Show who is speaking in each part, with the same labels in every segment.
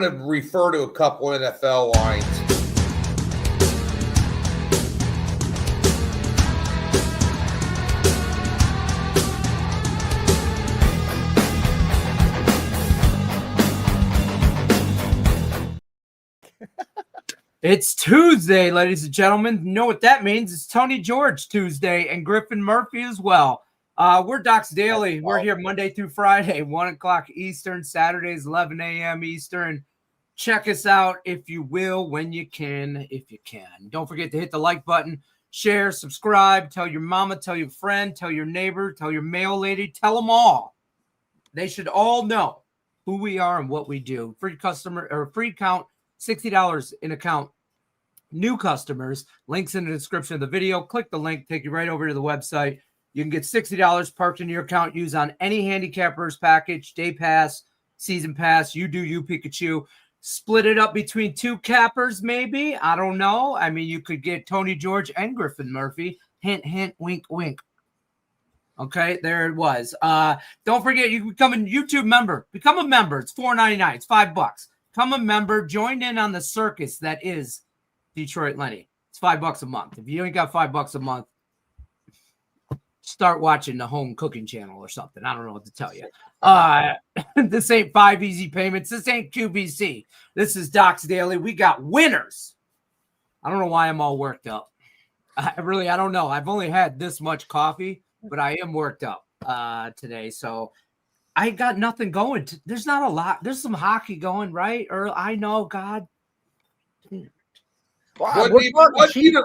Speaker 1: to refer to a couple NFL lines.
Speaker 2: It's Tuesday, ladies and gentlemen. You know what that means? It's Tony George Tuesday and Griffin Murphy as well. We're Docs Daily. We're here Monday through Friday, 1 o'clock Eastern, Saturdays, 11 a.m. Eastern. Check us out if you will, when you can, if you can. Don't forget to hit the like button, share, subscribe, tell your mama, tell your friend, tell your neighbor, tell your mail lady, tell them all. They should all know who we are and what we do. Free customer or free account, $60 in account. New customers, links in the description of the video. Click the link, take you right over to the website. You can get $60 parked in your account, use on any handicappers package, day pass, season pass. You do you, Pikachu. Split it up between two cappers, maybe. I don't know. I mean, you could get Tony George and Griffin Murphy. Hint, hint, wink, wink. Okay, there it was. Don't forget, you can become a YouTube member. Become a member. It's $4.99. It's $5. Become a member. Join in on the circus that is Detroit Lenny. It's $5 a month. If you ain't got $5 a month, start watching the home cooking channel or something. I don't know what to tell you. This ain't 5 easy payments. This ain't QVC. This is Docs Daily. We got winners. I don't know why I'm all worked up. I don't know. I've only had this much coffee, but I am worked up today. So I got nothing going. There's not a lot. There's some hockey going, right? Or I know, God.
Speaker 3: Wow, what even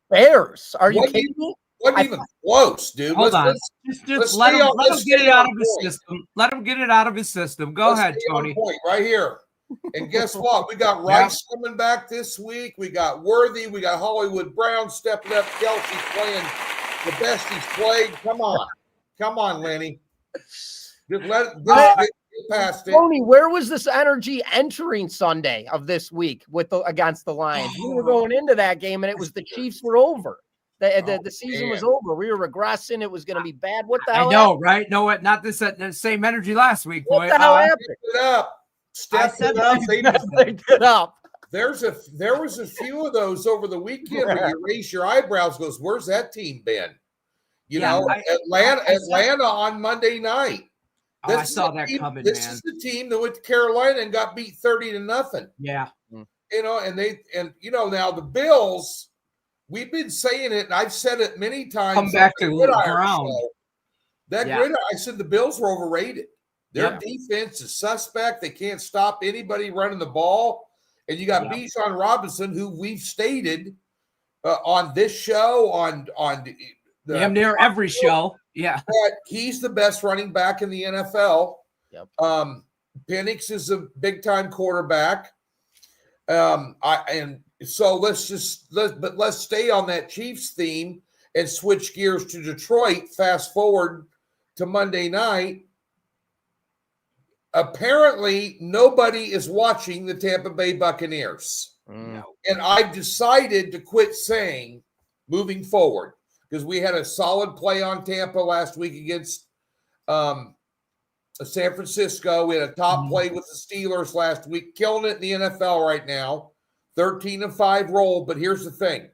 Speaker 3: Bears? Are you kidding me?
Speaker 1: Wasn't even close, dude.
Speaker 2: Hold on. Just let him get it out of his system. Let him get it out of his system. Go ahead, Tony.
Speaker 1: Right here. And guess what? We got Rice coming back this week. We got Worthy. We got Hollywood Brown stepping up. Kelsey playing the best he's played. Come on, Lenny. Just get past it.
Speaker 3: Tony, where was this energy entering Sunday of this week against the Lions? We were going into that game, and it was the Chiefs were over. The season was over. We were regressing. It was going to be bad. What the hell?
Speaker 2: I know, right? No, what? Not this same energy last week.
Speaker 3: What the hell happened?
Speaker 1: Step it up.
Speaker 3: They did up.
Speaker 1: There was a few of those over the weekend where you raise your eyebrows. Goes, where's that team been? Atlanta on Monday night.
Speaker 2: I saw that coming.
Speaker 1: This is the team that went to Carolina and got beat 30-0.
Speaker 2: Yeah,
Speaker 1: now the Bills. We've been saying it, and I've said it many times.
Speaker 2: Come back to the ground.
Speaker 1: I said the Bills were overrated. Their defense is suspect. They can't stop anybody running the ball. And you got Bijan Robinson, who we've stated on this show, on
Speaker 2: damn near every show. Yeah,
Speaker 1: he's the best running back in the NFL.
Speaker 3: Yep.
Speaker 1: Penix is a big-time quarterback. So let's stay on that Chiefs theme and switch gears to Detroit. Fast forward to Monday night. Apparently, nobody is watching the Tampa Bay Buccaneers. And I've decided to quit saying moving forward because we had a solid play on Tampa last week against San Francisco. We had a top play with the Steelers last week, killing it in the NFL right now. 13-5 roll, but here's the thing.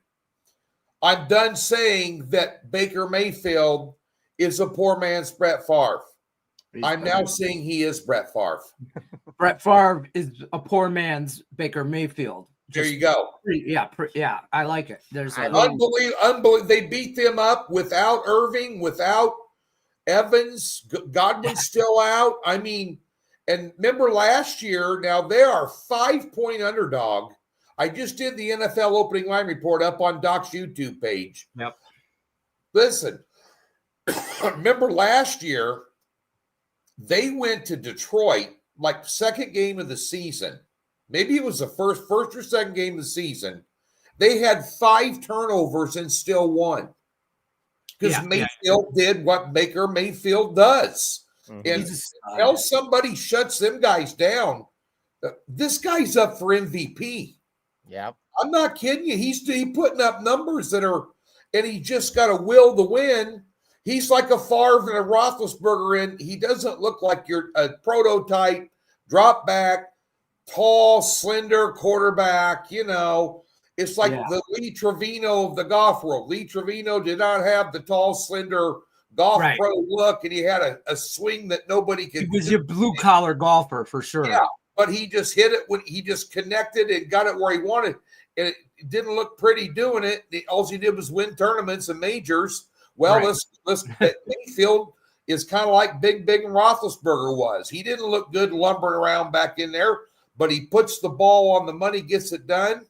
Speaker 1: I'm done saying that Baker Mayfield is a poor man's Brett Favre. I'm now saying he is Brett Favre.
Speaker 2: Brett Favre is a poor man's Baker Mayfield.
Speaker 1: There you go.
Speaker 2: Yeah, I like it. There's
Speaker 1: unbelievable. They beat them up without Irving, without Evans. Godwin's still out. I mean, and remember last year, now they are 5-point underdog. I just did the NFL opening line report up on Doc's YouTube page.
Speaker 2: Yep.
Speaker 1: Listen, remember last year, they went to Detroit, like second game of the season. Maybe it was the first or second game of the season. They had 5 turnovers and still won. Because Mayfield did what Baker Mayfield does. And until somebody shuts them guys down, this guy's up for MVP.
Speaker 3: Yeah,
Speaker 1: I'm not kidding you. He's putting up numbers that are, and he just got a will to win. He's like a Favre and a Roethlisberger, and he doesn't look like you're a prototype, drop back, tall, slender quarterback. It's like the Lee Trevino of the golf world. Lee Trevino did not have the tall, slender golf pro look, and he had a swing that nobody could.
Speaker 2: He was your blue-collar golfer for sure.
Speaker 1: Yeah, but he just hit it when he just connected and got it where he wanted. And it didn't look pretty doing it. All he did was win tournaments and majors. Well, let's Mayfield is kind of like Big and Roethlisberger was. He didn't look good lumbering around back in there, but he puts the ball on the money, gets it done.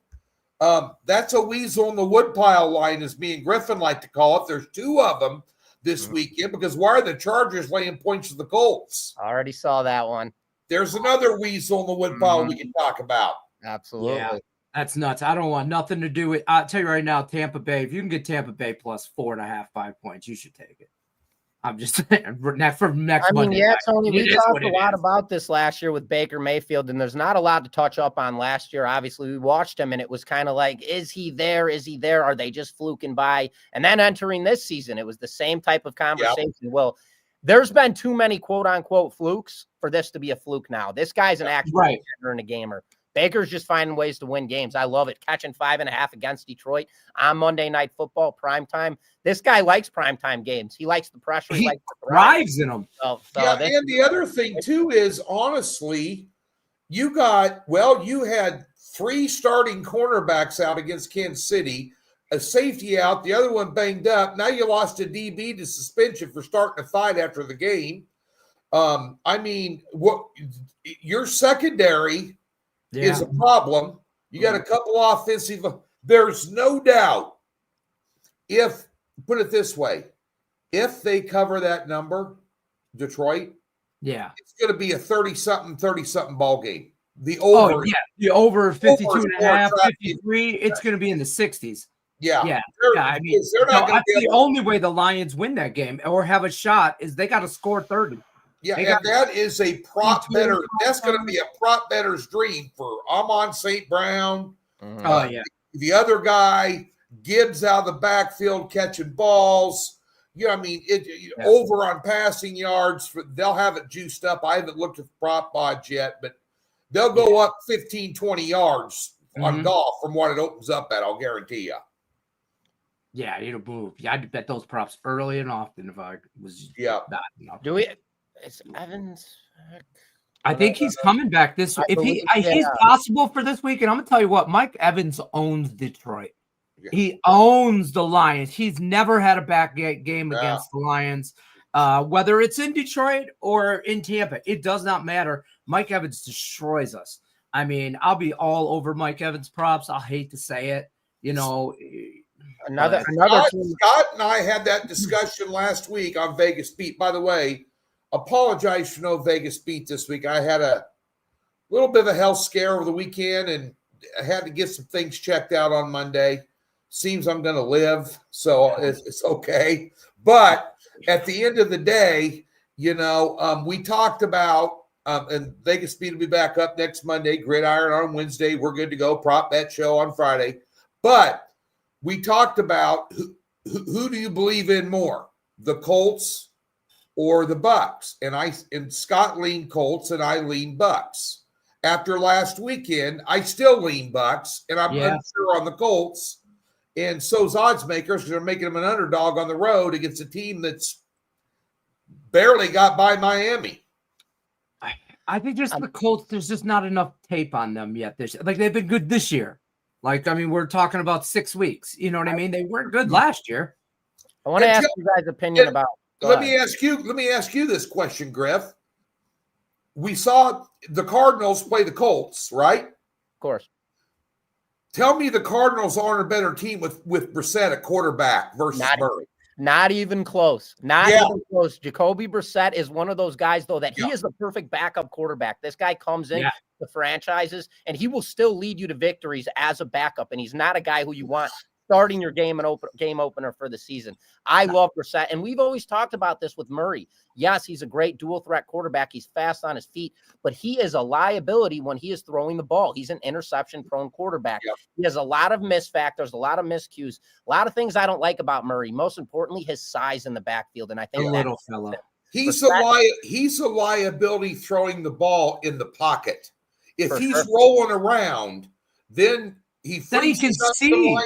Speaker 1: That's a weasel in the woodpile line, as me and Griffin like to call it. There's two of them this weekend, because why are the Chargers laying points to the Colts?
Speaker 3: I already saw that one.
Speaker 1: There's another weasel in the woodpile we can talk about.
Speaker 3: Absolutely.
Speaker 2: Yeah, that's nuts. I don't want nothing to do with – I'll tell you right now, Tampa Bay, if you can get Tampa Bay plus 4.5, 5 points, you should take it. I'm just saying, for next Monday night.
Speaker 3: Tony, we talked a lot about this last year with Baker Mayfield, and there's not a lot to touch up on last year. Obviously, we watched him, and it was kind of like, is he there? Is he there? Are they just fluking by? And then entering this season, it was the same type of conversation. Yep. Well, there's been too many quote-unquote flukes for this to be a fluke now. This guy's an actual contender and a gamer. Baker's just finding ways to win games. I love it. Catching 5.5 against Detroit on Monday Night Football, primetime. This guy likes primetime games. He likes the pressure.
Speaker 2: He thrives in them.
Speaker 1: And the other thing, too, is, honestly, you had 3 starting cornerbacks out against Kansas City, a safety out, the other one banged up. Now you lost a DB to suspension for starting a fight after the game. Your secondary is a problem. You got a couple offensive. There's no doubt, put it this way, if they cover that number, Detroit, it's going to be a 30-something ball game. The over 52.5, 53, it's going to be in the 60s.
Speaker 2: I mean, the only way the Lions win that game or have a shot is they got to score 30.
Speaker 1: Yeah, and that is a prop better. That's going to be a prop better's dream for Amon St. Brown. The other guy, Gibbs out of the backfield catching balls. Over on passing yards. They'll have it juiced up. I haven't looked at the prop odds yet, but they'll go up 15, 20 yards on golf from what it opens up at, I'll guarantee you.
Speaker 2: Yeah, it'll move. Yeah, I'd bet those props early and often if I was not enough.
Speaker 3: It's Evans.
Speaker 2: I think he's coming back this week. He's possible for this week, and I'm gonna tell you what, Mike Evans owns Detroit. Yeah. He owns the Lions. He's never had a back game against the Lions, whether it's in Detroit or in Tampa. It does not matter. Mike Evans destroys us. I mean, I'll be all over Mike Evans props. I'll hate to say it.
Speaker 1: Another Scott and I had that discussion last week on Vegas Beat. By the way, apologize for no Vegas Beat this week. I had a little bit of a health scare over the weekend, and I had to get some things checked out on Monday. Seems I'm going to live, so it's okay. But at the end of the day, we talked about, and Vegas Beat will be back up next Monday, Gridiron on Wednesday. We're good to go. Prop bet show on Friday. But we talked about who do you believe in more, the Colts or the Bucks? And Scott leaned Colts and I leaned Bucks. After last weekend, I still lean Bucks, and I'm unsure on the Colts. And so's odds makers, because they're making them an underdog on the road against a team that's barely got by Miami.
Speaker 2: I think just the Colts, there's just not enough tape on them yet. They've been good this year. We're talking about 6 weeks. You know what I mean? They weren't good last year.
Speaker 3: I want to ask you guys' opinion about.
Speaker 1: Let me ask you this question, Griff. We saw the Cardinals play the Colts, right?
Speaker 3: Of course.
Speaker 1: Tell me the Cardinals aren't a better team with Brissett at quarterback versus Murray.
Speaker 3: Not even close. Even close. Jacoby Brissett is one of those guys, though, that he is the perfect backup quarterback. This guy comes in the franchises, and he will still lead you to victories as a backup, and he's not a guy who you want starting your game opener for the season. I love Brissett, and we've always talked about this with Murray. Yes, he's a great dual threat quarterback. He's fast on his feet, but he is a liability when he is throwing the ball. He's an interception-prone quarterback. Yep. He has a lot of miss factors, a lot of miscues, a lot of things I don't like about Murray. Most importantly, his size in the backfield, and I think
Speaker 2: little fella.
Speaker 1: He's a liability throwing the ball in the pocket. If he's rolling around, then he
Speaker 2: can see.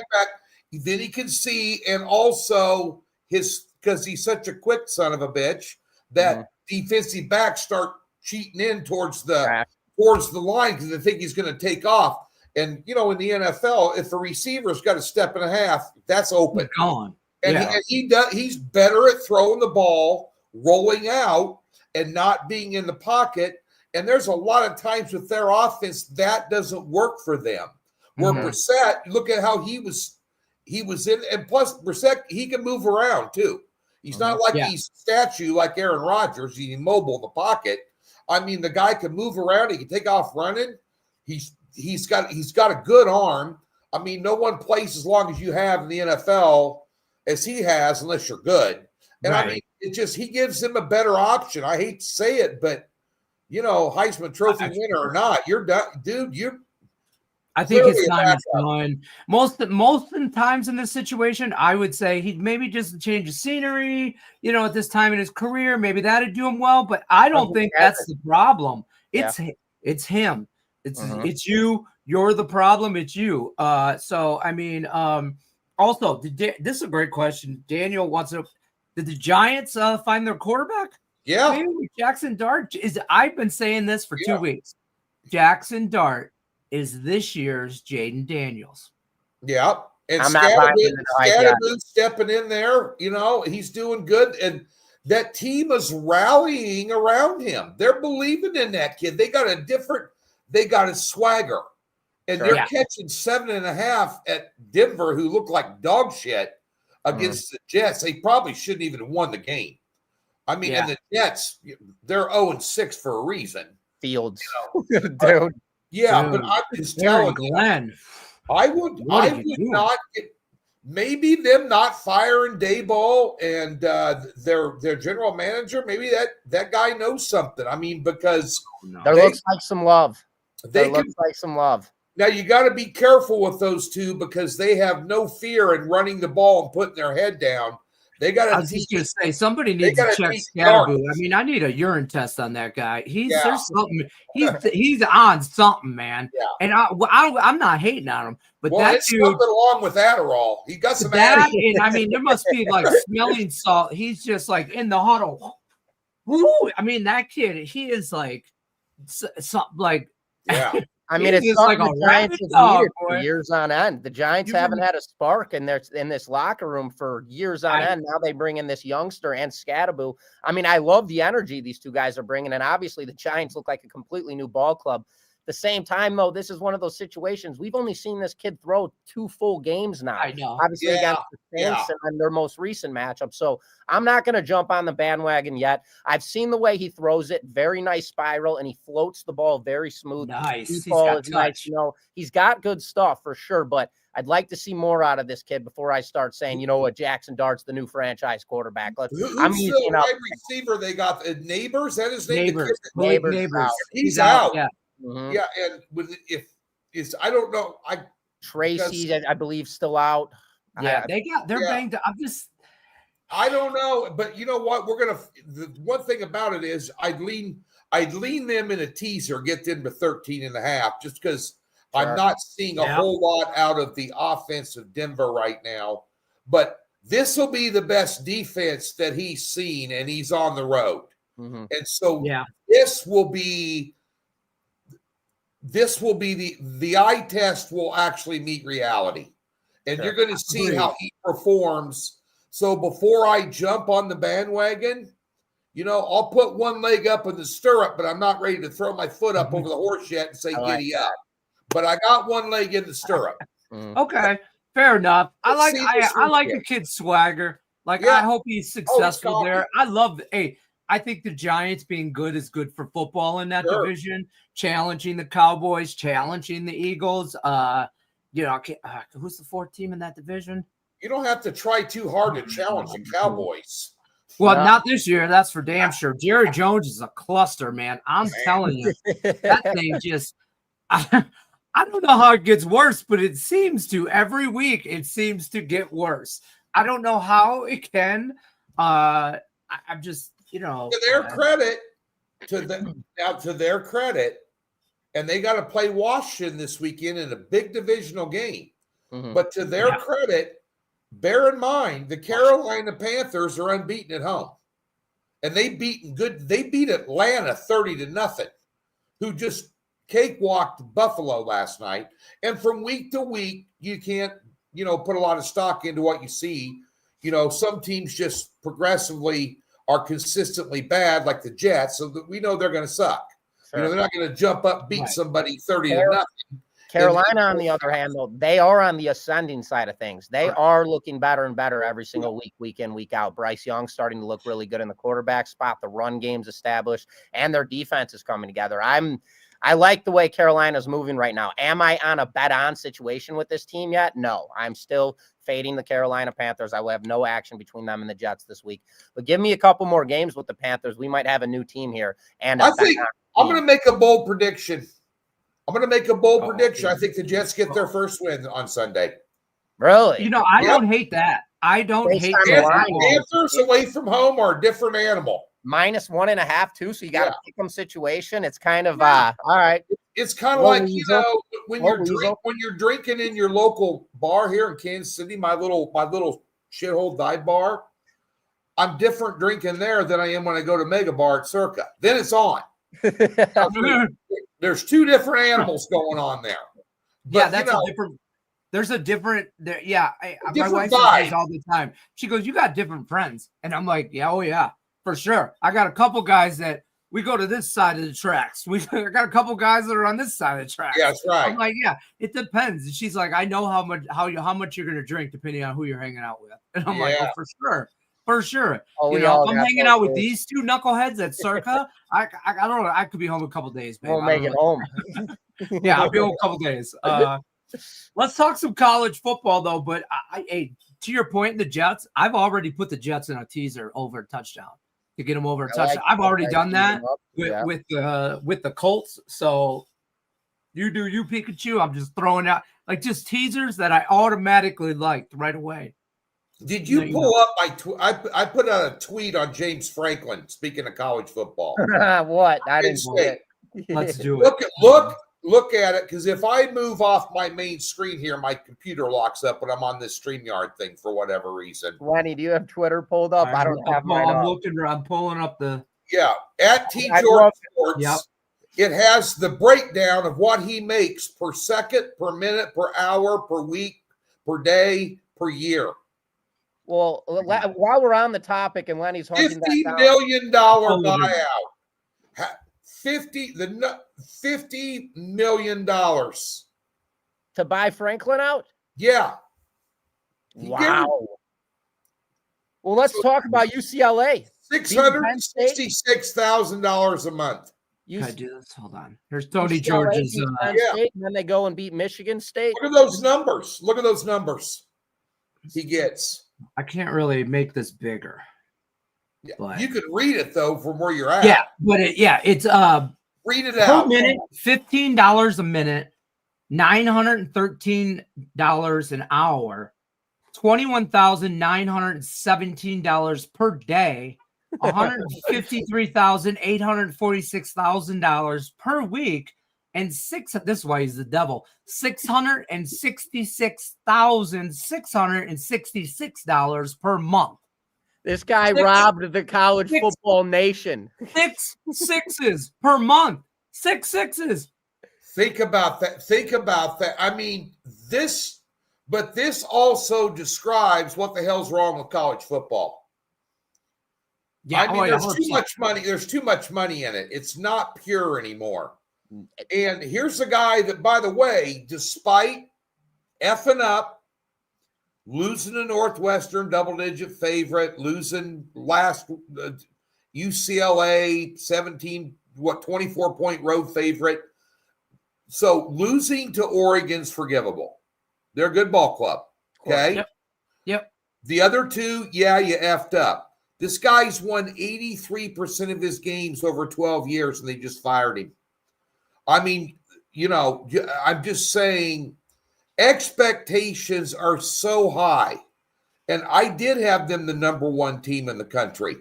Speaker 1: Then he can see, and also because he's such a quick son of a bitch that defensive backs start cheating in towards the line because they think he's going to take off. And in the NFL, if a receiver's got a step and a half, that's open.
Speaker 2: Gone.
Speaker 1: And he's better at throwing the ball, rolling out, and not being in the pocket. And there's a lot of times with their offense that doesn't work for them. Where Brissett, look at how he was in, and plus Brissett, he can move around too. He's not like he's a statue like Aaron Rodgers. He's immobile in the pocket. I mean, the guy can move around. He can take off running. He's got a good arm. I mean, no one plays as long as you have in the NFL as he has, unless you're good. And I mean, he gives them a better option. I hate to say it, but Heisman Trophy winner or not, you're done, dude.
Speaker 2: I think his time is done. Most of the times in this situation, I would say he'd maybe just change of scenery, at this time in his career, maybe that'd do him well, but I don't think that's the problem. It's him. It's you. You're the problem. It's you. So, I mean, also, this is a great question. Daniel wants to, did the Giants find their quarterback?
Speaker 1: Yeah.
Speaker 2: Maybe Jackson Dart I've been saying this for 2 weeks. Jackson Dart is this year's Jaden Daniels.
Speaker 1: Yeah. And Scadaboo stepping in there, he's doing good. And that team is rallying around him. They're believing in that kid. They got a swagger. And they're catching 7.5 at Denver, who look like dog shit against the Jets. They probably shouldn't even have won the game. I mean, and the Jets, they're 0-6 for a reason.
Speaker 3: Fields.
Speaker 1: Dude. Yeah, but I'm just telling
Speaker 2: Glenn.
Speaker 1: I would not get maybe them not firing Daboll and their general manager. Maybe that guy knows something. I mean, because
Speaker 3: there looks like some love. Looks like some love.
Speaker 1: Now you got to be careful with those two because they have no fear in running the ball and putting their head down. They got to.
Speaker 2: I was just going to say somebody needs to check Scadaboo. I mean, I need a urine test on that guy. There's something. He's on something, man. Yeah. And I'm not hating on him, but that dude.
Speaker 1: Something along with Adderall. He got some Adderall.
Speaker 2: I mean, there must be like smelling salt. He's just like in the huddle. Woo! I mean, that kid. He is like something like.
Speaker 1: Yeah.
Speaker 3: I mean, it's like the Giants have needed for years on end. The Giants haven't had a spark in this locker room for years on end. Now they bring in this youngster and Scadaboo. I mean, I love the energy these two guys are bringing, and obviously the Giants look like a completely new ball club. At the same time, though, this is one of those situations. We've only seen this kid throw 2 full games now.
Speaker 2: I know.
Speaker 3: Obviously against the Saints and their most recent matchup. So I'm not going to jump on the bandwagon yet. I've seen the way he throws it. Very nice spiral, and he floats the ball very smooth.
Speaker 2: Nice.
Speaker 3: He's got touch. He's got good stuff for sure, but I'd like to see more out of this kid before I start saying, Jackson Dart's the new franchise quarterback.
Speaker 1: Who's the wide receiver they got? Neighbors? That is
Speaker 2: Neighbors.
Speaker 1: He's out.
Speaker 2: Yeah.
Speaker 1: Mm-hmm. Yeah, and I don't know.
Speaker 3: Tracy, I believe, still out.
Speaker 2: Yeah, they're banged up.
Speaker 1: I don't know, but you know what? The one thing about it is I'd lean them in a teaser, get them to 13.5, just because I'm not seeing a whole lot out of the offense of Denver right now. But this will be the best defense that he's seen, and he's on the road. Mm-hmm. And so this will be the eye test will actually meet reality. And you're going to see how he performs. So before I jump on the bandwagon, I'll put one leg up in the stirrup, but I'm not ready to throw my foot up over the horse yet and say giddy up. But I got one leg in the stirrup.
Speaker 2: Okay, fair enough. I like the kid's swagger. I hope he's successful there. I think the Giants being good is good for football in that division, challenging the Cowboys, challenging the Eagles. Who's the 4th team in that division?
Speaker 1: You don't have to try too hard to challenge the Cowboys.
Speaker 2: Well, not this year. That's for damn sure. Jerry Jones is a cluster, man. I'm telling you, that thing just I don't know how it gets worse, but it seems to every week. It seems to get worse. I don't know how it can. I'm just,
Speaker 1: to their credit, to their credit, and they got to play Washington this weekend in a big divisional game.
Speaker 3: Mhm.
Speaker 1: But to their credit, bear in mind, the Carolina Panthers are unbeaten at home. And they beat Atlanta 30-0, who just cakewalked Buffalo last night. And from week to week, you can't, put a lot of stock into what you see. Some teams just progressively are consistently bad, like the Jets, so that we know they're going to suck.
Speaker 3: Sure.
Speaker 1: They're not going to jump up, beat somebody 30-0.
Speaker 3: Carolina, on the other hand, though, they are on the ascending side of things. They are looking better and better every single week, week in, week out. Bryce Young's starting to look really good in the quarterback spot. The run game's established, and their defense is coming together. I like the way Carolina's moving right now. Am I on a bet-on situation with this team yet? No. I'm still fading the Carolina Panthers. I will have no action between them and the Jets this week. But give me a couple more games with the Panthers. We might have a new team here. And
Speaker 1: I think I'm going to make a bold prediction. I think the Jets get their first win on Sunday.
Speaker 3: Really?
Speaker 2: I don't hate that. I don't hate that.
Speaker 1: Panthers away from home are a different animal.
Speaker 3: -1.5 too, so you got to pick them situation. It's kind of all right.
Speaker 1: It's kind of like when you're drinking in your local bar here in Kansas City, my little shithole dive bar. I'm different drinking there than I am when I go to Mega Bar at Circa. Then it's on. There's two different animals going on there. But,
Speaker 2: that's a different. There's a different. My wife
Speaker 1: vibe.
Speaker 2: says all the time. She goes, "You got different friends," and I'm like, "Yeah, oh yeah, for sure. I got a couple guys that we go to this side of the tracks. I got a couple guys that are on this side of the tracks."
Speaker 1: Yeah, that's right.
Speaker 2: I'm like, "Yeah, it depends." And she's like, "I know how much you're gonna drink depending on who you're hanging out with," and I'm like, "Oh, for sure." For sure.
Speaker 3: Oh,
Speaker 2: I'm hanging out with these two knuckleheads at Circa. I don't know. I could be home a couple days, babe.
Speaker 3: We'll make it home.
Speaker 2: Yeah, I'll be home a couple days. Let's talk some college football, though. But to your point, the Jets, I've already put the Jets in a teaser over a touchdown to get them over a touchdown. I've already done that with the Colts. So you do you, Pikachu. I'm just throwing out just teasers that I automatically liked right away.
Speaker 1: Did you pull up I put out a tweet on James Franklin, speaking of college football.
Speaker 3: What? I didn't see it.
Speaker 2: Let's do it.
Speaker 1: Look at it, because if I move off my main screen here, my computer locks up when I'm on this StreamYard thing for whatever reason.
Speaker 3: Lenny, do you have Twitter pulled up? I don't have mine.
Speaker 2: I'm pulling up the
Speaker 1: at T George Sports. Yep. It has the breakdown of what he makes per second, per minute, per hour, per week, per day, per year.
Speaker 3: Well, while we're on the topic and Lenny's hunting
Speaker 1: $50 million buyout. $50 million
Speaker 3: to buy Franklin out?
Speaker 1: Yeah.
Speaker 3: Wow. Well, let's talk about UCLA.
Speaker 1: $666,000 a month.
Speaker 2: Can I do this? Hold on. Here's Tony George's.
Speaker 3: State, and then they go and beat Michigan State.
Speaker 1: Look at those numbers. He gets.
Speaker 2: I can't really make this bigger.
Speaker 1: Yeah. You could read it though from where you're at.
Speaker 2: Yeah, but it's
Speaker 1: read it out.
Speaker 2: Per minute, $15 a minute, $913 an hour, $21,917 per day, $153,846 per week, and this is why he's the devil, $666,666 per month.
Speaker 3: This guy robbed the college football nation.
Speaker 2: 6 sixes per month. 6 sixes.
Speaker 1: Think about that. I mean, this also describes what the hell's wrong with college football. Yeah, I mean, there's too much money. There's too much money in it. It's not pure anymore. And here's a guy that, by the way, despite effing up, losing to Northwestern, double-digit favorite, losing last UCLA, 24-point road favorite. So losing to Oregon's forgivable. They're a good ball club, okay?
Speaker 2: Yep.
Speaker 1: The other two, you effed up. This guy's won 83% of his games over 12 years, and they just fired him. I mean, I'm just saying expectations are so high. And I did have them the number one team in the country.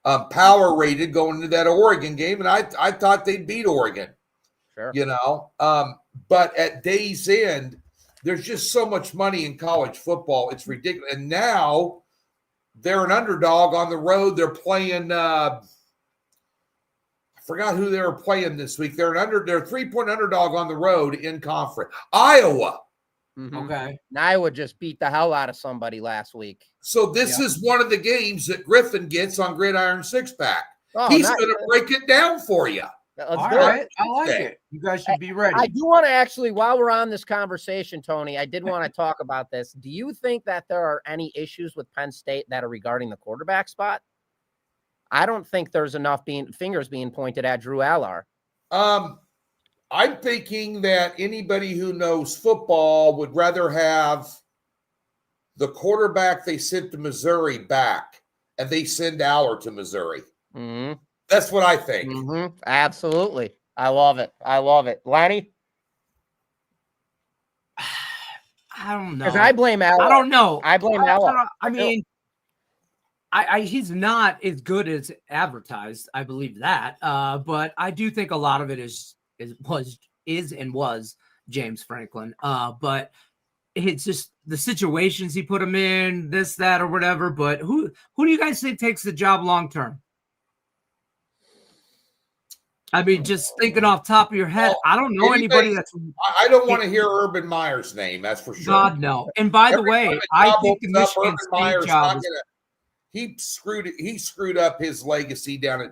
Speaker 1: Power rated going into that Oregon game, and I thought they'd beat Oregon.
Speaker 3: Sure.
Speaker 1: You know, but at day's end, there's just so much money in college football. It's ridiculous. And now they're an underdog on the road. They're playing. I forgot who they were playing this week. They're a 3-point underdog on the road in conference. Iowa.
Speaker 3: Mm-hmm.
Speaker 2: Okay.
Speaker 3: And Iowa just beat the hell out of somebody last week.
Speaker 1: So this is one of the games that Griffin gets on Gridiron Six Pack.
Speaker 3: Oh,
Speaker 1: He's going to break it down for you.
Speaker 2: All right. I like it. You guys should be ready.
Speaker 3: I do want to actually, while we're on this conversation, Tony, I did want to talk about this. Do you think that there are any issues with Penn State that are regarding the quarterback spot? I don't think there's enough fingers being pointed at Drew Allar.
Speaker 1: I'm thinking that anybody who knows football would rather have the quarterback they sent to Missouri back, and they send Allar to Missouri.
Speaker 3: Mm-hmm.
Speaker 1: That's what I think.
Speaker 3: Mm-hmm. Absolutely. I love it. Lenny?
Speaker 2: I don't know.
Speaker 3: Because I blame Allar.
Speaker 2: I don't know.
Speaker 3: I blame Allar.
Speaker 2: I mean, he's not as good as advertised. I believe that. But I do think a lot of it was James Franklin. But it's just the situations he put him in, this, that, or whatever. But who do you guys think takes the job long term? I mean, just thinking off top of your head, I don't know anybody that's.
Speaker 1: I don't want to hear Urban Meyer's name. That's for sure.
Speaker 2: God, no. And by the way, I think the Michigan State job
Speaker 1: he screwed up his legacy down at,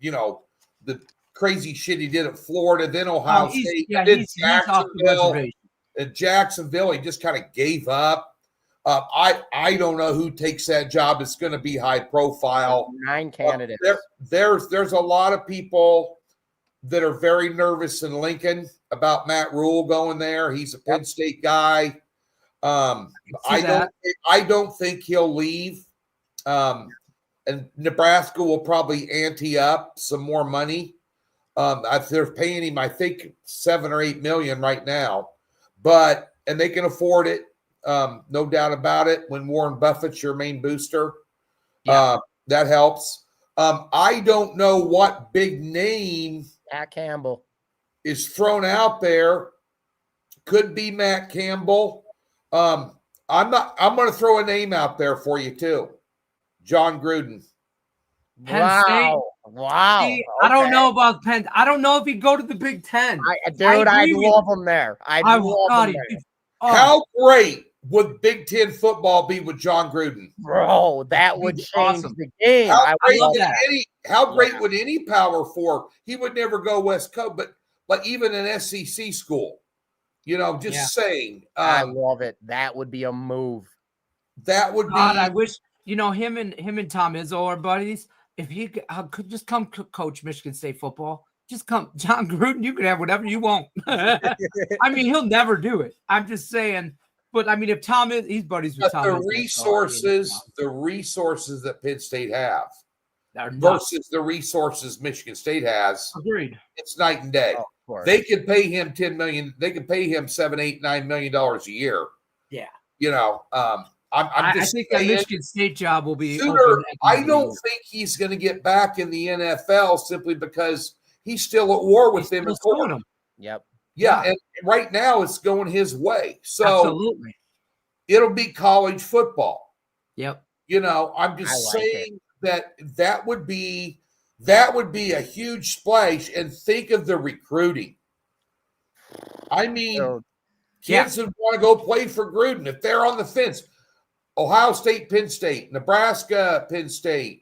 Speaker 1: the crazy shit he did at Florida, then Ohio State, then Jacksonville. At Jacksonville, he just kind of gave up. I don't know who takes that job. It's going to be high profile. 9
Speaker 3: candidates.
Speaker 1: There's a lot of people that are very nervous in Lincoln about Matt Rule going there. He's a Penn State guy. I don't think he'll leave. And Nebraska will probably ante up some more money. They're paying him, I think, $7 or $8 million right now, and they can afford it. No doubt about it. When Warren Buffett's your main booster, that helps. I don't know what big name
Speaker 3: Matt Campbell
Speaker 1: is thrown out there. Could be Matt Campbell. I'm going to throw a name out there for you too. John Gruden.
Speaker 2: Penn State.
Speaker 3: Wow.
Speaker 2: See, okay. I don't know about Penn. I don't know if he'd go to the Big Ten.
Speaker 3: I'd love him there. I'd love him there.
Speaker 1: How great would Big Ten football be with John Gruden?
Speaker 3: Bro, that would change the game.
Speaker 1: How great would any Power Four? He would never go West Coast, but even an SEC school. Saying.
Speaker 3: I love it. That would be a move.
Speaker 1: That would be.
Speaker 2: I wish him and Tom Izzo are buddies. If he could just come coach Michigan State football, just come, John Gruden. You can have whatever you want. I mean, he'll never do it. I'm just saying. But I mean, if Tom is, he's buddies with Tom.
Speaker 1: The resources that Penn State have versus the resources Michigan State has,
Speaker 2: agreed.
Speaker 1: It's night and day. They could pay him $10 million. They could pay him $7, $8, $9 million a year.
Speaker 2: Yeah.
Speaker 1: I
Speaker 2: think that Michigan State job will be
Speaker 1: sooner. I don't think he's going to get back in the NFL simply because he's still at war with them.
Speaker 3: Yep.
Speaker 1: Yeah, and right now it's going his way. So
Speaker 2: absolutely,
Speaker 1: it'll be college football.
Speaker 2: Yep.
Speaker 1: I'm just saying that would be a huge splash. And think of the recruiting. I mean, kids would want to go play for Gruden if they're on the fence. Ohio State, Penn State, Nebraska, Penn State,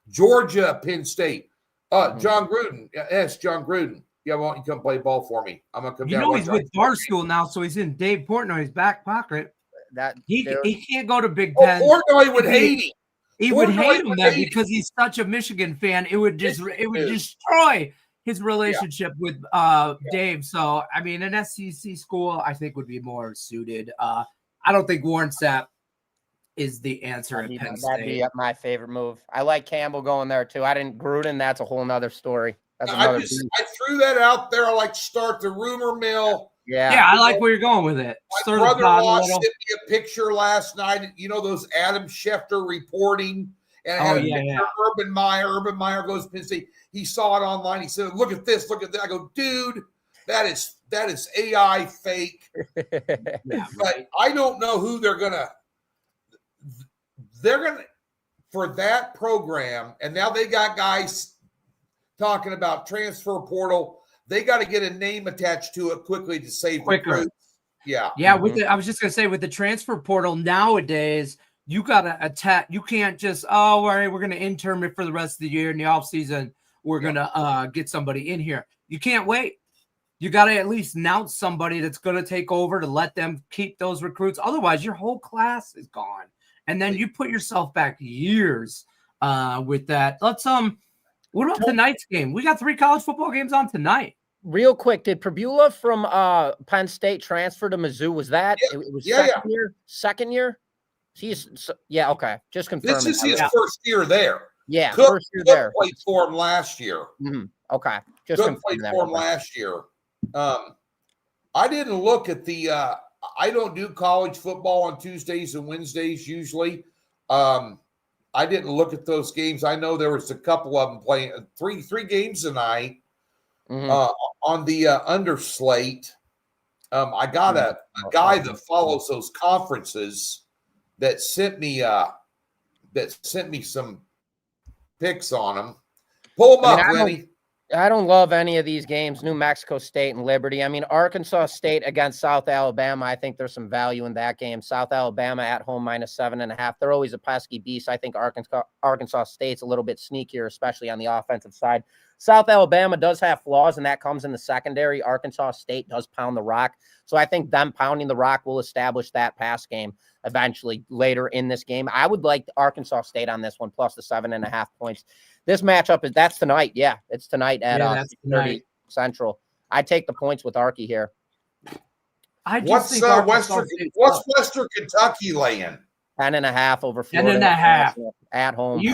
Speaker 1: Georgia, Penn State. John Gruden. Yes, John Gruden. Yeah, why don't you come play ball for me? I'm going to come down.
Speaker 2: He's with Barstool now, so he's in Dave Portnoy's back pocket. He can't go to Big Ten.
Speaker 1: Portnoy would hate him.
Speaker 2: He would hate him then because he's such a Michigan fan. It would destroy his relationship with Dave. So, I mean, an SEC school, I think, would be more suited. I don't think Warren Sapp is the answer at Penn State.
Speaker 3: That'd be my favorite move. I like Campbell going there, too. Gruden, that's a whole nother story.
Speaker 1: I threw that out there. I like to start the rumor mill.
Speaker 2: Yeah, I like where you're going with it.
Speaker 1: My brother-in-law sent me a picture last night. Those Adam Schefter reporting, And I had a picture of Urban Meyer. Urban Meyer goes to Penn State. He saw it online. He said, "Look at this, look at that." I go, "Dude, that is AI fake." But I don't know who they're gonna for that program. And now they got guys talking about transfer portal. They got to get a name attached to it quickly to save recruits. Yeah.
Speaker 2: I was just gonna say, with the transfer portal nowadays, you gotta attack. You can't just, all right, we're gonna intern it for the rest of the year in the offseason. We're gonna get somebody in here. You can't wait. You gotta at least announce somebody that's gonna take over to let them keep those recruits. Otherwise, your whole class is gone, and then you put yourself back years with that. Let's what about tonight's game? We got 3 college football games on tonight.
Speaker 3: Real quick, did Prbula from Penn State transfer to Mizzou? Was that it was year? Second year? Okay. Just confirming.
Speaker 1: This is his first year there.
Speaker 3: Yeah,
Speaker 1: first year there. Played for him last year.
Speaker 3: Okay. Just
Speaker 1: played for him last year. I didn't look at the I don't do college football on Tuesdays and Wednesdays usually. I didn't look at those games. I know there was a couple of them playing three games tonight. On the under slate, I got a guy that follows those conferences that sent me some picks on them. Pull them up, Lenny.
Speaker 3: I don't love any of these games. New Mexico State and Liberty. I mean, Arkansas State against South Alabama. I think there's some value in that game. South Alabama at home -7.5. They're always a pesky beast. I think Arkansas State's a little bit sneakier, especially on the offensive side. South Alabama does have flaws, and that comes in the secondary. Arkansas State does pound the rock. So I think them pounding the rock will establish that pass game eventually later in this game. I would like Arkansas State on this one, plus the 7.5 points. This matchup that's tonight. Yeah, it's tonight at 6:30 Central. I take the points with Arky here.
Speaker 1: What's Western Kentucky laying?
Speaker 3: 10.5 over Florida.
Speaker 2: 10.5
Speaker 3: at home.
Speaker 2: You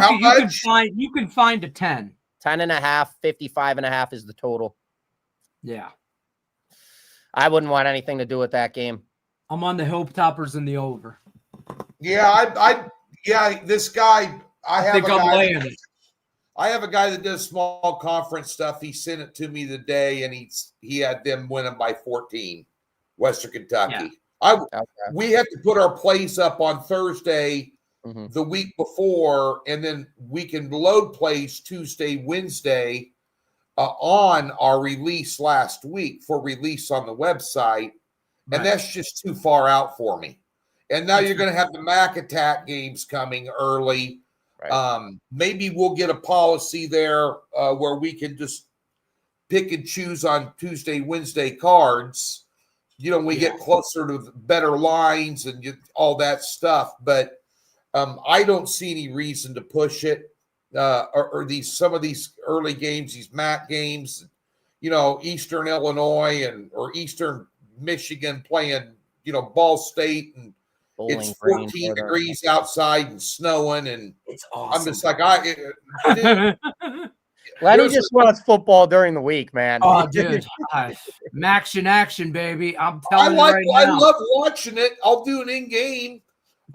Speaker 2: can find a 10.
Speaker 3: 10.5, 55.5 is the total.
Speaker 2: Yeah.
Speaker 3: I wouldn't want anything to do with that game.
Speaker 2: I'm on the Hilltoppers in the over.
Speaker 1: Yeah, this guy, I have a guy that does small conference stuff. He sent it to me today, and he had them winning by 14, Western Kentucky. Yeah. We have to put our plays up on Thursday the week before, and then we can load plays Tuesday, Wednesday on our release last week for release on the website. Right. And that's just too far out for me. And now you're going to have the Mac Attack games coming early. Right. Maybe we'll get a policy there where we can just pick and choose on Tuesday, Wednesday cards. We get closer to better lines and all that stuff. But I don't see any reason to push it or some of these early games, these MAC games, Eastern Illinois or Eastern Michigan playing, Ball State, and it's 14 degrees outside and snowing, and
Speaker 2: it's awesome.
Speaker 1: I'm just like,
Speaker 3: Lenny just wants football during the week, man.
Speaker 2: Oh, dude. Action, baby. I'm telling you right now.
Speaker 1: I love watching it. I'll do an in-game.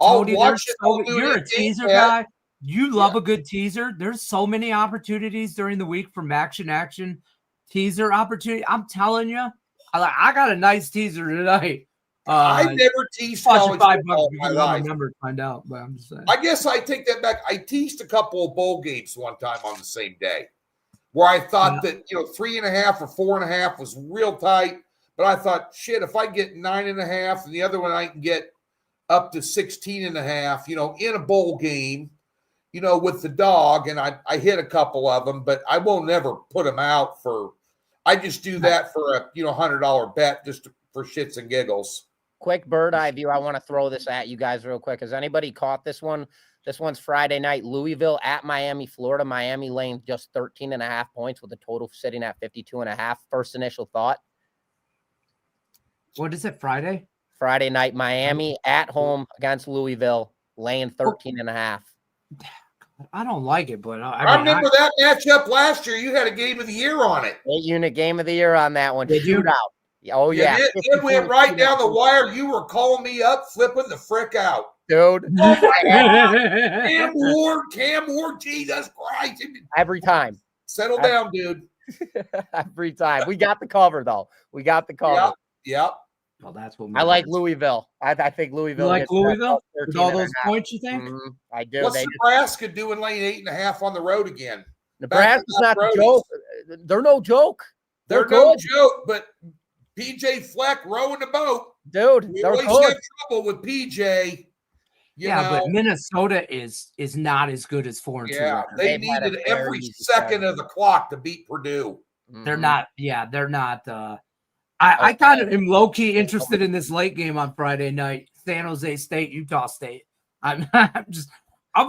Speaker 1: I'll watch it.
Speaker 2: You're a teaser guy. You love a good teaser. There's so many opportunities during the week from action teaser opportunity. I'm telling you, I got a nice teaser tonight.
Speaker 1: I never teased college football in my life.
Speaker 2: Find out, but I'm just saying.
Speaker 1: I guess I take that back. I teased a couple of bowl games one time on the same day, where I thought that 3.5 or 4.5 was real tight, but I thought, shit, if I get 9.5 and the other one I can get up to 16.5, in a bowl game, with the dog, and I hit a couple of them, but I won't ever put them out for. I just do that for a $100 bet just for shits and giggles.
Speaker 3: Quick bird eye view. I want to throw this at you guys real quick. Has anybody caught this one? This one's Friday night. Louisville at Miami, Florida. Miami laying just 13.5 points with a total sitting at 52.5. First initial thought.
Speaker 2: What is it? Friday
Speaker 3: night. Miami at home against Louisville, laying 13.5.
Speaker 2: I don't like it, but
Speaker 1: I remember that matchup last year. You had a game of the year on it.
Speaker 3: 8-unit game of the year on that one. Shootout. Oh, yeah.
Speaker 1: It went right down the wire. You were calling me up, flipping the frick out.
Speaker 3: dude.
Speaker 1: Oh my God. Cam Ward, Jesus Christ.
Speaker 3: Every time.
Speaker 1: Settle down, dude.
Speaker 3: Every time. We got the cover, though. We got the cover.
Speaker 1: Yep.
Speaker 2: Well, that's what
Speaker 3: I like Louisville. I think Louisville.
Speaker 2: You like
Speaker 3: gets
Speaker 2: Louisville? With all
Speaker 3: 13.5.
Speaker 2: those points, you think?
Speaker 3: Mhm, I do.
Speaker 1: What's Nebraska doing laying 8.5 on the road again?
Speaker 3: Nebraska's not the joke. They're no joke.
Speaker 1: They're no joke, but PJ Fleck rowing the boat.
Speaker 3: Dude,
Speaker 1: we
Speaker 3: they're
Speaker 1: always
Speaker 3: good.
Speaker 1: have trouble with PJ.
Speaker 2: But Minnesota is not as good as 4-2.
Speaker 1: Yeah, they needed every second of the clock to beat Purdue.
Speaker 2: They're not. Yeah, they're not. I kind of am low key interested in this late game on Friday night. San Jose State, Utah State. I'm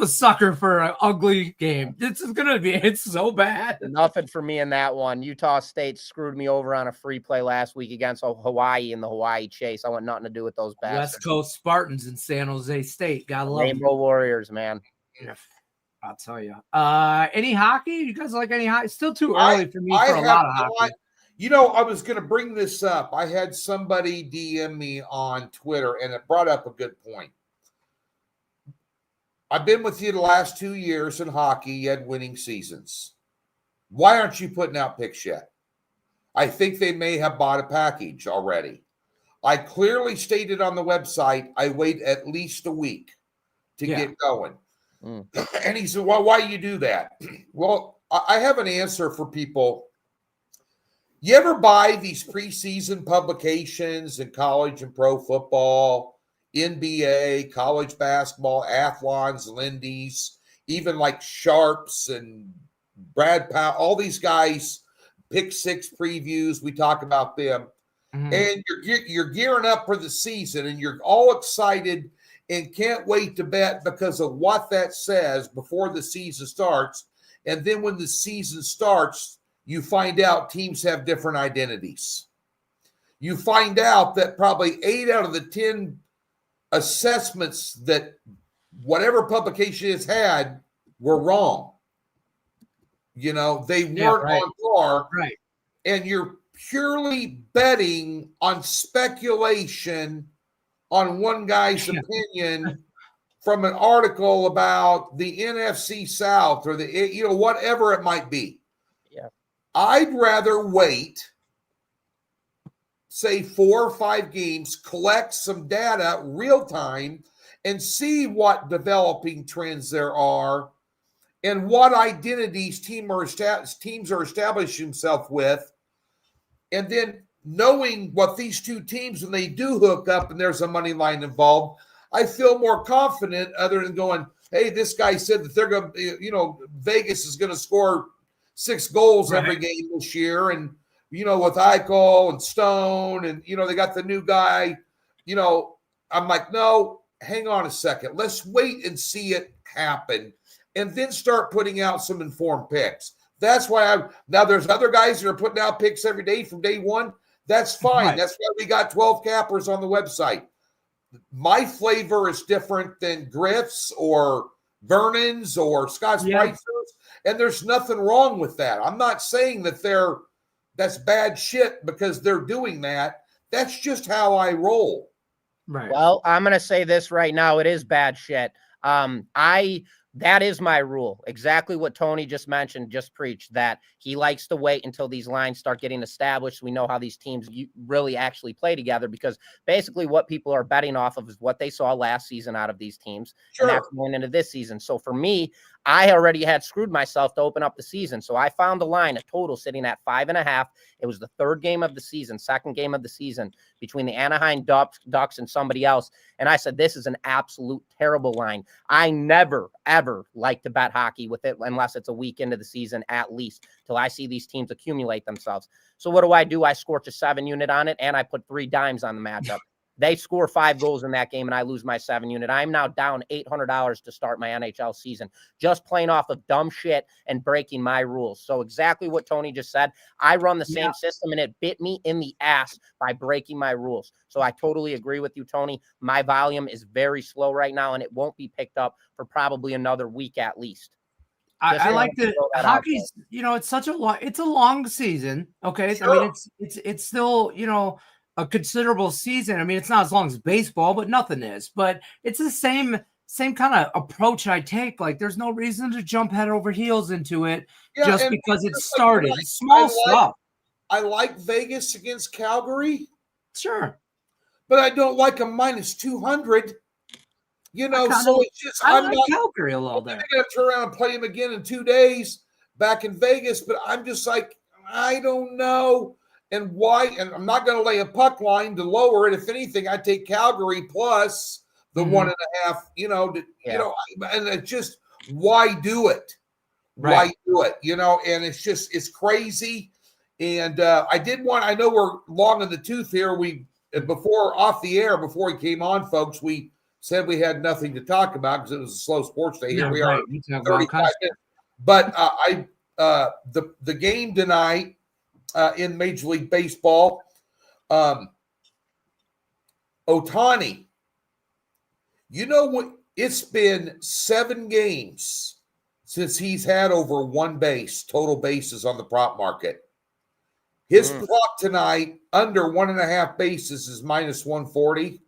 Speaker 2: a sucker for an ugly game. It's so bad.
Speaker 3: Nothing for me in that one. Utah State screwed me over on a free play last week against Hawaii in the Hawaii Chase. I want nothing to do with those bastards.
Speaker 2: West Coast Spartans in San Jose State. Gotta love
Speaker 3: Rainbow Warriors, man.
Speaker 2: I'll tell you. Any hockey? You guys like any hockey? It's still too early for me for a lot of hockey.
Speaker 1: I was going to bring this up. I had somebody DM me on Twitter, and it brought up a good point. I've been with you the last 2 years in hockey. You had winning seasons. Why aren't you putting out picks yet? I think they may have bought a package already. I clearly stated on the website, I wait at least a week to get going. And he said, well, why you do that? Well, I have an answer for people. You ever buy these preseason publications in college and pro football, NBA, college basketball, Athlons, Lindy's, even like Sharps and Brad Powell, all these guys, pick six previews, we talk about them. And you're gearing up for the season and you're all excited and can't wait to bet because of what that says before the season starts. And then when the season starts, you find out teams have different identities. You find out that probably 8 out of the 10 assessments that whatever publication has had were wrong. They weren't on par.
Speaker 2: Right.
Speaker 1: And you're purely betting on speculation on one guy's opinion from an article about the NFC South or the whatever it might be.
Speaker 3: Yeah.
Speaker 1: I'd rather wait, say 4 or 5 games, collect some data real time and see what developing trends there are and what identities teams are establishing themselves with. And then knowing what these two teams, when they do hook up and there's a money line involved, I feel more confident other than going, hey, this guy said that they're going to, Vegas is going to score 6 goals every game this year. And, with Eichel and Stone and, they got the new guy, I'm like, no, hang on a second. Let's wait and see it happen and then start putting out some informed picks. That's why now there's other guys that are putting out picks every day from day one. That's fine. Right. That's why we got 12 cappers on the website. My flavor is different than Griff's or Vernon's or Scott's Price's, and there's nothing wrong with that. I'm not saying that that's bad shit because they're doing that. That's just how I roll.
Speaker 3: Right. Well, I'm going to say this right now. It is bad shit. That is my rule. Exactly what Tony just mentioned, just preached, that he likes to wait until these lines start getting established. We know how these teams really actually play together because basically what people are betting off of is what they saw last season out of these teams. Sure. And that's going into this season. So for me, I already had screwed myself to open up the season. So I found the line, a total sitting at 5.5. It was the third game of the season, second game of the season between the Anaheim Ducks and somebody else. And I said, this is an absolute terrible line. I never, ever like to bet hockey with it unless it's a week into the season, at least till I see these teams accumulate themselves. So what do? I scorch a 7 unit on it and I put 3 dimes on the matchup. They score 5 goals in that game and I lose my 7 unit. I'm now down $800 to start my NHL season, just playing off of dumb shit and breaking my rules. So exactly what Tony just said. I run the same system and it bit me in the ass by breaking my rules. So I totally agree with you, Tony. My volume is very slow right now and it won't be picked up for probably another week at least.
Speaker 2: I like the hockey's, it's such a long season. Okay. Sure. I mean, it's still, a considerable season. I mean, it's not as long as baseball, but nothing is. But it's the same kind of approach I take. Like, there's no reason to jump head over heels into it just because it started. It's small stuff.
Speaker 1: I like Vegas against Calgary.
Speaker 2: Sure.
Speaker 1: But I don't like a minus 200. You know, so it's just
Speaker 2: I like Calgary a little bit.
Speaker 1: I'm going to turn around and play him again in 2 days back in Vegas, but I'm just like, I don't know. And why? And I'm not going to lay a puck line to lower it. If anything, I take Calgary plus the 1.5, you know, and it's just, why do it?
Speaker 2: Right.
Speaker 1: Why do it? You know, and it's crazy. And I know we're long in the tooth here. Before off the air, before he came on, folks, we said we had nothing to talk about because it was a slow sports day. Here we are, 35 minutes. But the game tonight in Major League Baseball, Ohtani. You know what? It's been 7 games since he's had over 1 base, total bases on the prop market. His prop tonight, under 1.5 bases, is minus 140.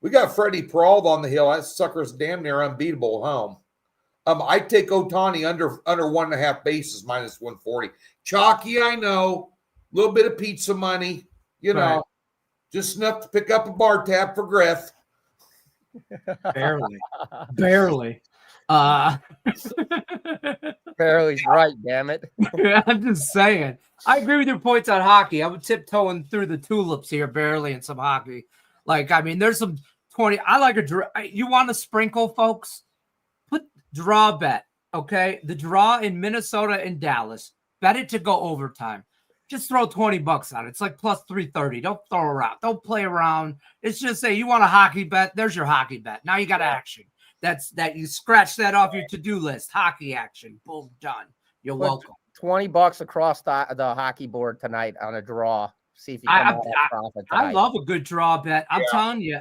Speaker 1: We got Freddie Peralta on the hill. That sucker's damn near unbeatable at home. I take Ohtani under 1.5 bases, minus 140. Chalky, I know. A little bit of pizza money, you know, just enough to pick up a bar tab for Griff.
Speaker 2: Barely.
Speaker 3: Barely's right, damn it.
Speaker 2: I'm just saying. I agree with your points on hockey. I would tiptoeing through the tulips here, barely in some hockey. Like, I mean, there's some 20. I like a draw. You want to sprinkle, folks? Put draw bet, okay? The draw in Minnesota and Dallas. Bet it to go overtime. Just throw $20 on it. It's like plus 330. Don't throw around. Don't play around. It's just say you want a hockey bet. There's your hockey bet. Now you got action. That you scratch that off your to-do list. Hockey action. Boom, done. You're welcome.
Speaker 3: $20 across the hockey board tonight on a draw. See if you come out that profit tonight.
Speaker 2: I love a good draw bet. I'm telling you,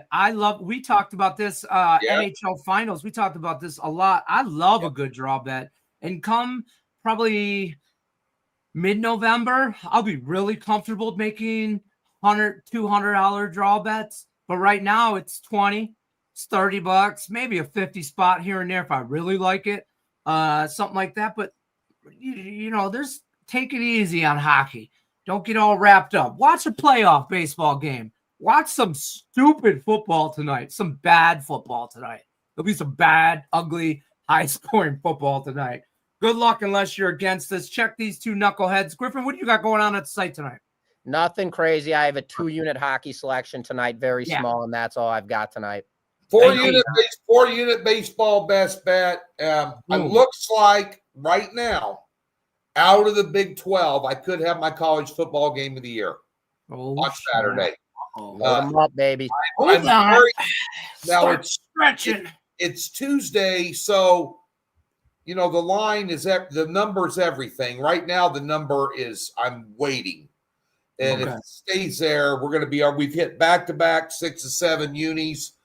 Speaker 2: we talked about this NHL finals. We talked about this a lot. I love a good draw bet. And come probably mid-November, I'll be really comfortable making $100, $200 draw bets. But right now it's 20. It's $30, maybe a 50 spot here and there if I really like it, something like that. But you know, take it easy on hockey. Don't get all wrapped up. Watch a playoff baseball game. Watch some stupid football tonight. Some bad football tonight. There'll be some bad, ugly, high-scoring football tonight. Good luck unless you're against this. Check these 2 knuckleheads. Griffin, what do you got going on at the site tonight?
Speaker 3: Nothing crazy. I have a 2-unit hockey selection tonight, very small, and that's all I've got tonight.
Speaker 1: 4-unit baseball best bet. It looks like right now, out of the Big 12, I could have my college football game of the year on Saturday.
Speaker 3: Load them up, baby.
Speaker 1: Now
Speaker 2: it's stretching.
Speaker 1: It's Tuesday, so you know the line is the number's everything. Right now, the number is I'm waiting, and if it stays there, we're going to be. We've hit back-to-back 6 or 7 unis.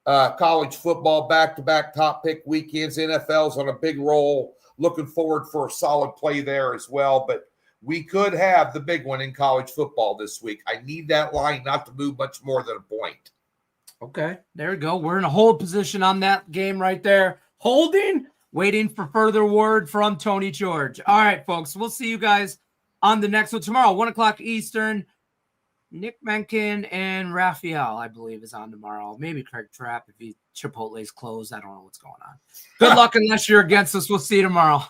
Speaker 1: College football, back-to-back top pick weekends. NFL's on a big roll. Looking forward for a solid play there as well. But we could have the big one in college football this week. I need that line not to move much more than a point.
Speaker 2: Okay, there we go. We're in a hold position on that game right there. Holding, waiting for further word from Tony George. All right, folks, we'll see you guys on the next one tomorrow, 1 o'clock Eastern. Nick Menken and Raphael, I believe, is on tomorrow. Maybe Craig Trapp if Chipotle's closed. I don't know what's going on. Good luck unless you're against us. We'll see you tomorrow.